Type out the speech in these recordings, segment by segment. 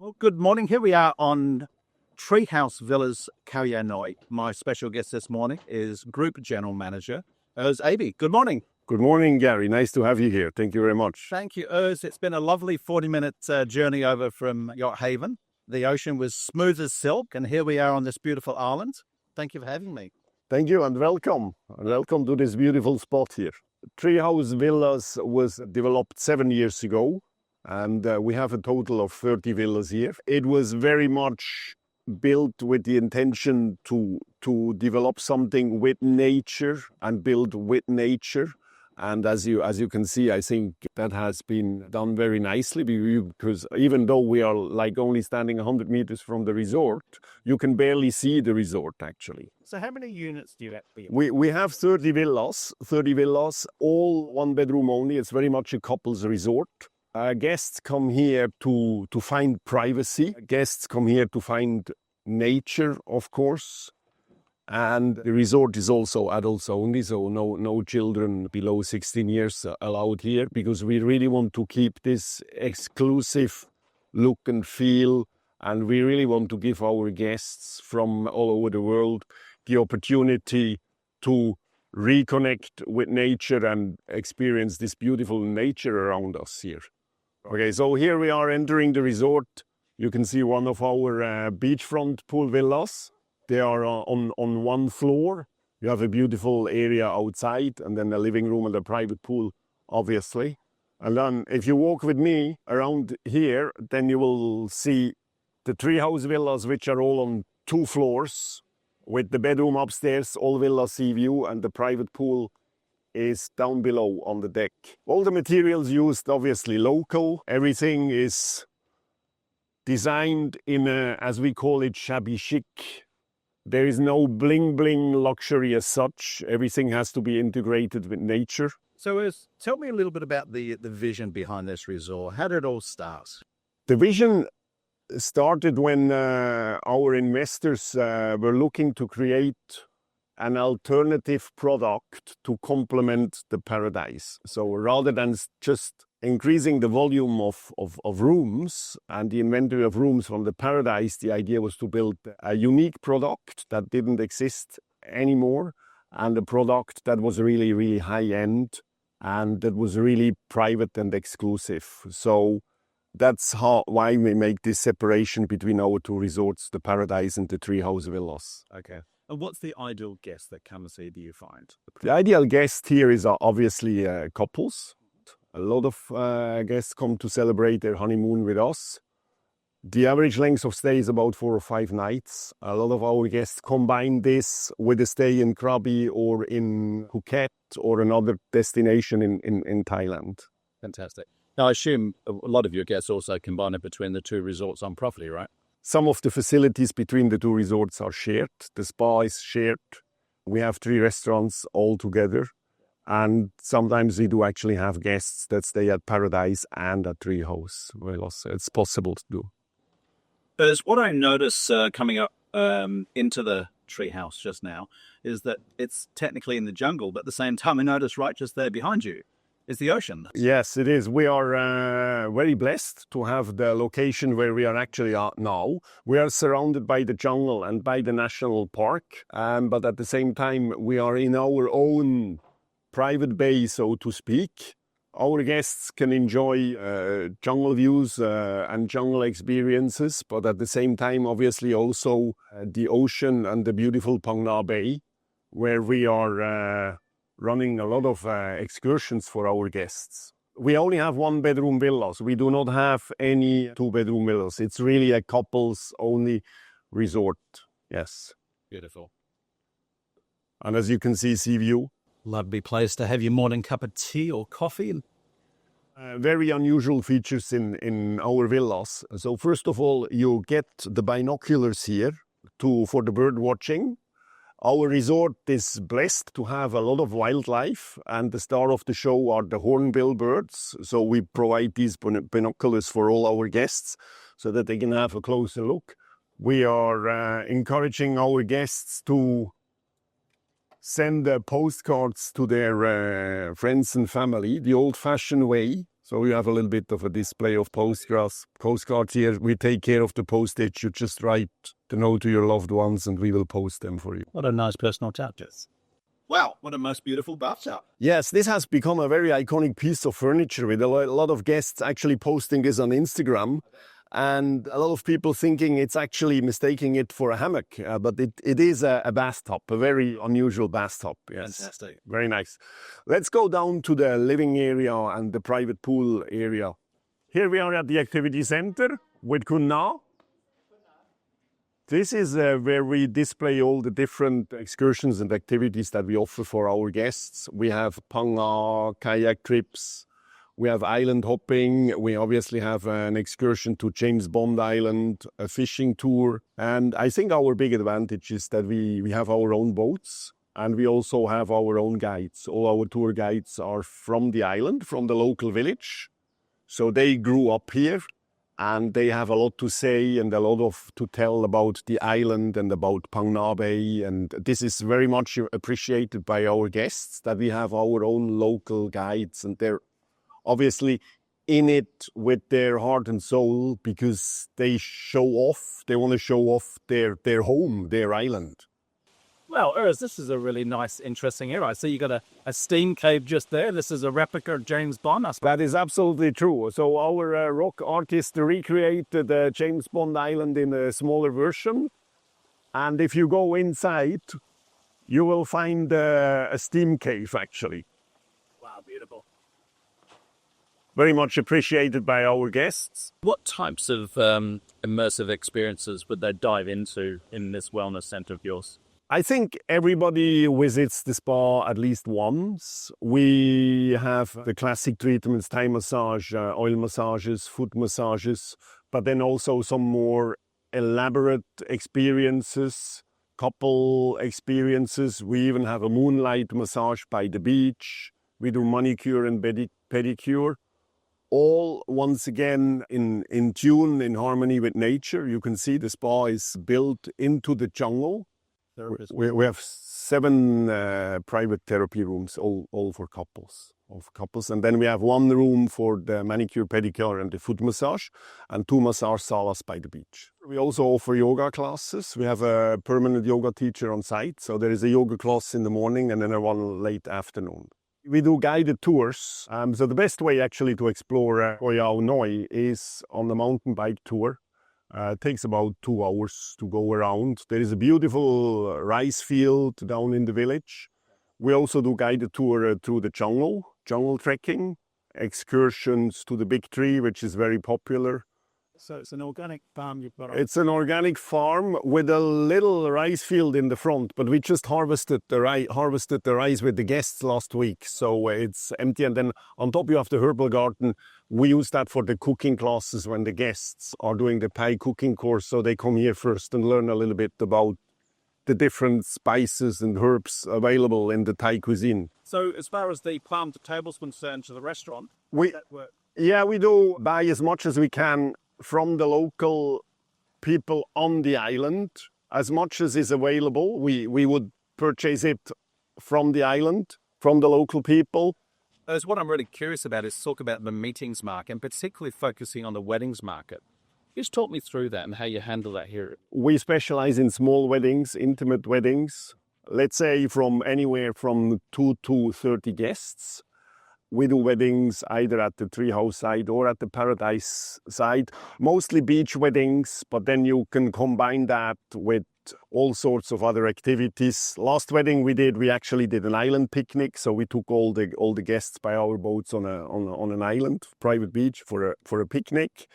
Well, good morning. Here we are on TreeHouse Villas, Koh Yao Noi. My special guest this morning is Group General Manager Urs Aby. Good morning. Good morning, Gary. Nice to have you here. Thank you very much. Thank you, Urs. It's been a lovely 40-minute journey over from Yacht Haven. The ocean was smooth as silk, and here we are on this beautiful island. Thank you for having me. Thank you and welcome. Welcome to this beautiful spot here. TreeHouse Villas was developed 7 years ago, and we have a total of 30 villas here. It was very much built with the intention to develop something with nature and build with nature. And as you can see, I think that has been done very nicely, because even though we are like only standing 100 meters from the resort, you can barely see the resort actually. So how many units do you have? We have 30 villas, all one bedroom only. It's very much a couple's resort. Guests come here to find privacy. Guests come here to find nature, of course. And the resort is also adults only, so no children below 16 years allowed here, because we really want to keep this exclusive look and feel, and we really want to give our guests from all over the world the opportunity to reconnect with nature and experience this beautiful nature around us here. Okay, so here we are entering the resort. You can see one of our beachfront pool villas. They are on one floor. You have a beautiful area outside, and then a living room and a private pool, obviously. And then if you walk with me around here, then you will see the TreeHouse Villas, which are all on 2 floors, with the bedroom upstairs, all villa sea view, and the private pool is down below on the deck. All the materials used, obviously local. Everything is designed in a, as we call it, shabby chic. There is no bling luxury as such. Everything has to be integrated with nature. So tell me a little bit about the vision behind this resort. How did it all start? The vision started when our investors were looking to create an alternative product to complement the Paradise. So rather than just increasing the volume of rooms and the inventory of rooms from the Paradise, the idea was to build a unique product that didn't exist anymore, and a product that was really high-end and that was really private and exclusive. So that's why we make this separation between our 2 resorts, the Paradise and the TreeHouse Villas. Okay. And what's the ideal guest that comes here, do you find? The ideal guest here is obviously couples. A lot of guests come to celebrate their honeymoon with us. The average length of stay is about 4 or 5 nights. A lot of our guests combine this with a stay in Krabi or in Phuket or another destination in Thailand. Fantastic. Now, I assume a lot of your guests also combine it between the 2 resorts on property, right? Some of the facilities between the 2 resorts are shared. The spa is shared. We have 3 restaurants all together. And sometimes we do actually have guests that stay at Paradise and at TreeHouse Villas. It's possible to do. As what I notice coming up into the TreeHouse just now is that it's technically in the jungle, but at the same time I notice right just there behind you is the ocean. Yes, it is. We are very blessed to have the location where we are actually at now. We are surrounded by the jungle and by the national park, but at the same time we are in our own private bay, so to speak. Our guests can enjoy jungle views and jungle experiences, but at the same time, obviously also the ocean and the beautiful Phang Nga Bay, where we are running a lot of excursions for our guests. We only have 1-bedroom villas. We do not have any 2-bedroom villas. It's really a couples only resort. Yes. Beautiful. And as you can see, sea view. Lovely place to have your morning cup of tea or coffee. Very unusual features in our villas. So first of all, you get the binoculars here for the bird watching. Our resort is blessed to have a lot of wildlife, and the star of the show are the hornbill birds. So we provide these binoculars for all our guests so that they can have a closer look. We are encouraging our guests to send postcards to their friends and family the old-fashioned way. So you have a little bit of a display of postcards here. We take care of the postage. You just write the note to your loved ones and we will post them for you. What a nice personal touch. Wow, what a most beautiful bathtub. Yes, this has become a very iconic piece of furniture with a lot of guests actually posting this on Instagram. And a lot of people thinking it's actually mistaking it for a hammock, but it is a bathtub, a very unusual bathtub. Yes. Fantastic. Very nice. Let's go down to the living area and the private pool area. Here we are at the activity center with Koh Yao Noi. This is where we display all the different excursions and activities that we offer for our guests. We have Phang Nga kayak trips. We have island hopping. We obviously have an excursion to James Bond Island, a fishing tour. And I think our big advantage is that we have our own boats and we also have our own guides. All our tour guides are from the island, from the local village. So they grew up here and they have a lot to say and a lot to tell about the island and about Phang Nga Bay. And this is very much appreciated by our guests, that we have our own local guides, and they're obviously in it with their heart and soul because they want to show off their home, their island. Well, Urs, this is a really nice, interesting area. I see you got a steam cave just there. This is a replica of James Bond. That is absolutely true. So our rock artist recreated James Bond Island in a smaller version. And if you go inside, you will find a steam cave, actually. Wow, beautiful. Very much appreciated by our guests. What types of immersive experiences would they dive into in this wellness center of yours? I think everybody visits the spa at least once. We have the classic treatments, Thai massage, oil massages, foot massages, but then also some more elaborate experiences, couple experiences. We even have a moonlight massage by the beach. We do manicure and pedicure. All, once again, in tune, in harmony with nature. You can see the spa is built into the jungle. We have 7 private therapy rooms, all for couples. And then we have 1 room for the manicure, pedicure, and the foot massage, and 2 massage salas by the beach. We also offer yoga classes. We have a permanent yoga teacher on site. So there is a yoga class in the morning and then one late afternoon. We do guided tours. So the best way actually to explore Koh Yao Noi is on the mountain bike tour. It takes about 2 hours to go around. There is a beautiful rice field down in the village. We also do guided tour through the jungle trekking, excursions to the big tree, which is very popular. So it's an organic farm you've got on. It's an organic farm with a little rice field in the front, but we just harvested the rice with the guests last week, so it's empty. And then on top you have the herbal garden. We use that for the cooking classes when the guests are doing the Thai cooking course, so they come here first and learn a little bit about the different spices and herbs available in the Thai cuisine. So as far as the farm to tables concerned to the restaurant, we do buy as much as we can from the local people on the island. As much as is available, we would purchase it from the island, from the local people. As what I'm really curious about is talk about the meetings market, and particularly focusing on the weddings market. Just talk me through that and how you handle that here. We specialize in small weddings, intimate weddings. Let's say from anywhere from 2 to 30 guests. We do weddings either at the TreeHouse side or at the Paradise side. Mostly beach weddings, but then you can combine that with all sorts of other activities. Last wedding we actually did an island picnic. So we took all the guests by our boats on an island, private beach for a picnic.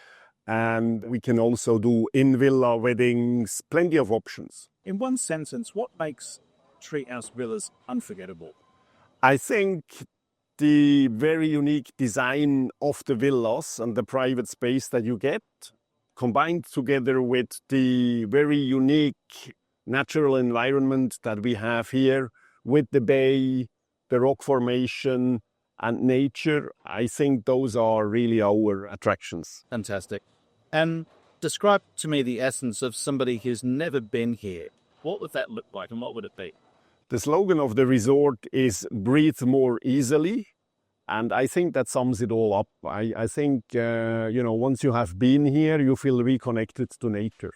And we can also do in-villa weddings, plenty of options. In one sentence, what makes TreeHouse Villas unforgettable? I think the very unique design of the villas and the private space that you get, combined together with the very unique natural environment that we have here with the bay, the rock formation, and nature. I think those are really our attractions. Fantastic. And describe to me the essence of somebody who's never been here. What would that look like and what would it be? The slogan of the resort is "Breathe more easily." And I think that sums it all up. I think, once you have been here, you feel reconnected to nature.